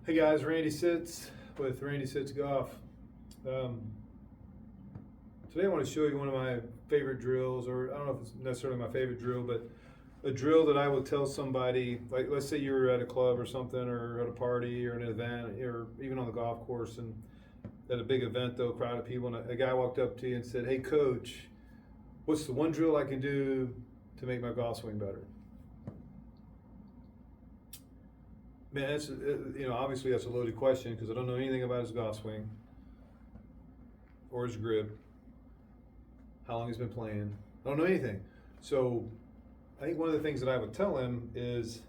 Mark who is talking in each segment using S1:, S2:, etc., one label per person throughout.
S1: Hey guys, Randy Sitz with Randy Sitz Golf. Today I want to show you one of my favorite drills, or I don't know if it's necessarily my favorite drill, but a drill that I would tell somebody, like let's say you were at a club or something, or at a party or an event, or even on the golf course, and at a big event though, crowd of people, and a guy walked up to you and said, "Hey coach, what's the one drill I can do to make my golf swing better?" Man, that's obviously that's a loaded question because I don't know anything about his golf swing or his grip, how long he's been playing. I don't know anything. So I think one of the things that I would tell him is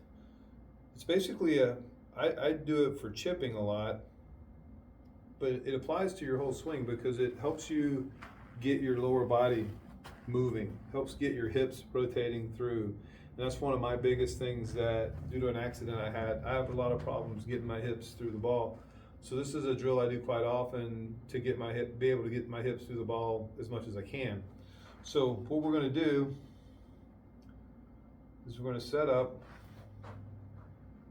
S1: it's basically I do it for chipping a lot, but it applies to your whole swing because it helps you get your lower body moving, helps get your hips rotating through. And that's one of my biggest things that, due to an accident I have a lot of problems getting my hips through the ball. So this is a drill I do quite often to get be able to get my hips through the ball as much as I can. So what we're going to do is we're going to set up.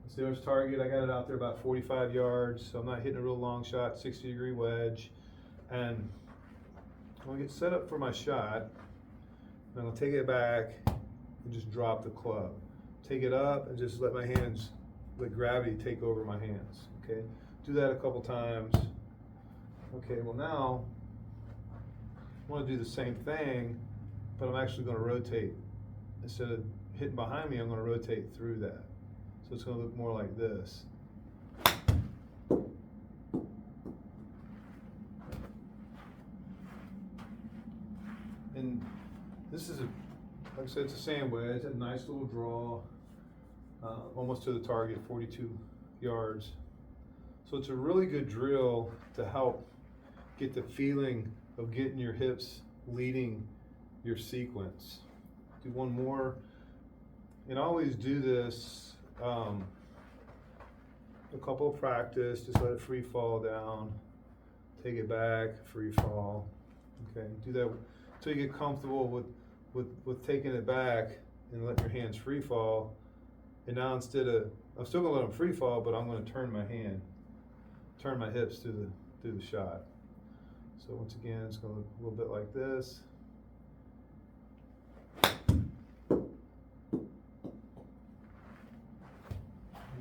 S1: Let's see, there's target. I got it out there about 45 yards, so I'm not hitting a real long shot, 60-degree wedge. And I'm going to get set up for my shot. And I'll take it back and just drop the club. Take it up and just let my hands, let gravity take over my hands, okay? Do that a couple times. Okay, well now, I want to do the same thing, but I'm actually going to rotate. Instead of hitting behind me, I'm going to rotate through that. So it's going to look more like this. And this is like I said, it's a sand wedge, a nice little draw, almost to the target, 42 yards. So it's a really good drill to help get the feeling of getting your hips leading your sequence. Do one more, and I always do this a couple of practice, just let it free fall down, take it back, free fall. Okay, do that until you get comfortable with taking it back and letting your hands free fall. And now I'm still gonna let them free fall, but I'm gonna turn my hips through the shot. So once again, it's gonna look a little bit like this. All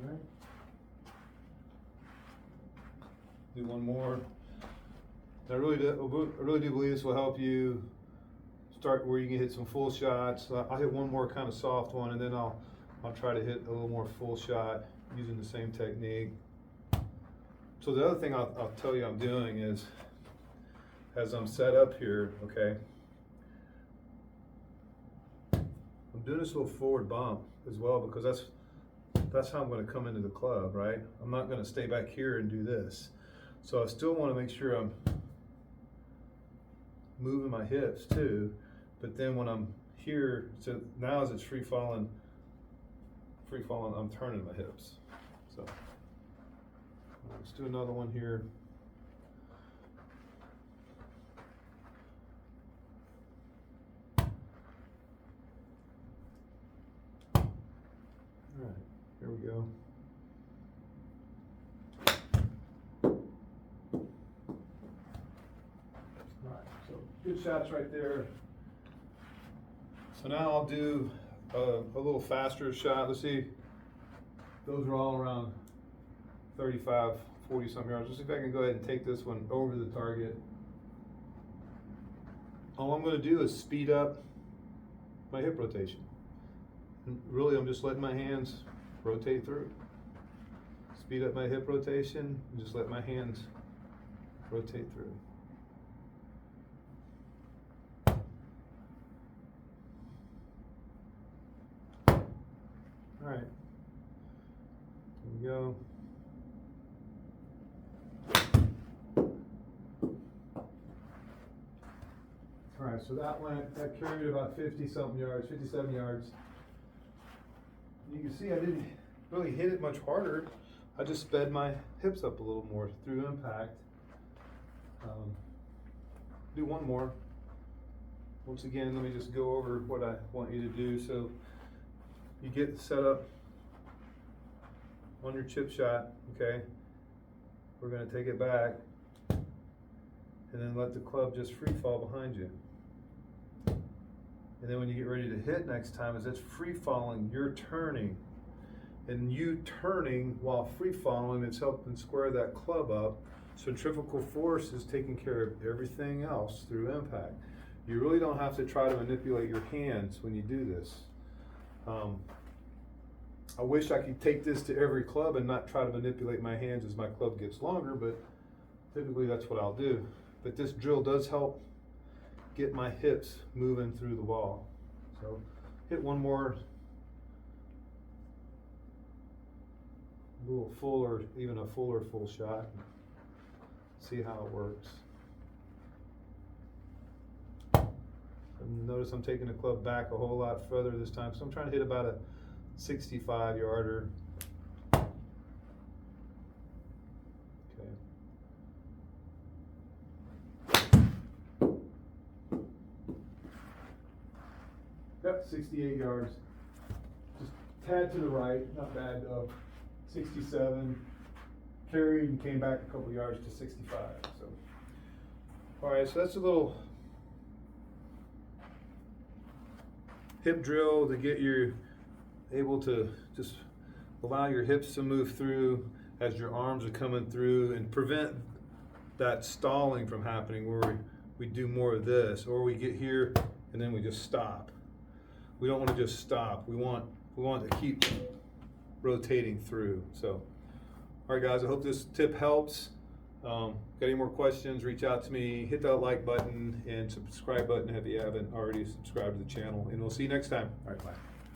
S1: right. Do one more. I really do believe this will help you start where you can hit some full shots. I'll hit one more kind of soft one, and then I'll try to hit a little more full shot using the same technique. So the other thing I'll tell you I'm doing is, as I'm set up here, okay, I'm doing this little forward bump as well because that's how I'm going to come into the club, right? I'm not going to stay back here and do this. So I still want to make sure I'm moving my hips too, but then when I'm here, so now as it's free falling, I'm turning my hips. So let's do another one here. All right, here we go. Good shots right there. So now I'll do a little faster shot. Let's see, those are all around 35, 40 some yards. Let's see if I can go ahead and take this one over the target. All I'm going to do is speed up my hip rotation. And really, I'm just letting my hands rotate through. Speed up my hip rotation and just let my hands rotate through. All right, here we go. All right, so that carried about 50-something yards, 57 yards. You can see I didn't really hit it much harder. I just sped my hips up a little more through impact. Do one more. Once again, let me just go over what I want you to do. So you get set up on your chip shot, okay? we're gonna take it back and then let the club just free fall behind you. And then when you get ready to hit next time, as it's free falling, you're turning. And you turning while free falling, it's helping square that club up. Centrifugal force is taking care of everything else through impact. You really don't have to try to manipulate your hands when you do this. I wish I could take this to every club and not try to manipulate my hands as my club gets longer, but typically that's what I'll do. But this drill does help get my hips moving through the ball. So hit one more, a little fuller, even a fuller full shot. See how it works. And notice I'm taking the club back a whole lot further this time, so I'm trying to hit about a 65 yarder. Yep, 68 yards. Just tad to the right, not bad. 67. Carried and came back a couple yards to 65. So, all right. So that's a little hip drill to get you able to just allow your hips to move through as your arms are coming through and prevent that stalling from happening where we do more of this, or we get here and then we just stop. We don't want to just stop. We want to keep rotating through. So, all right, guys, I hope this tip helps. Got any more questions, reach out to me. Hit that like button and subscribe button if you haven't already subscribed to the channel. And we'll see you next time. All right, bye.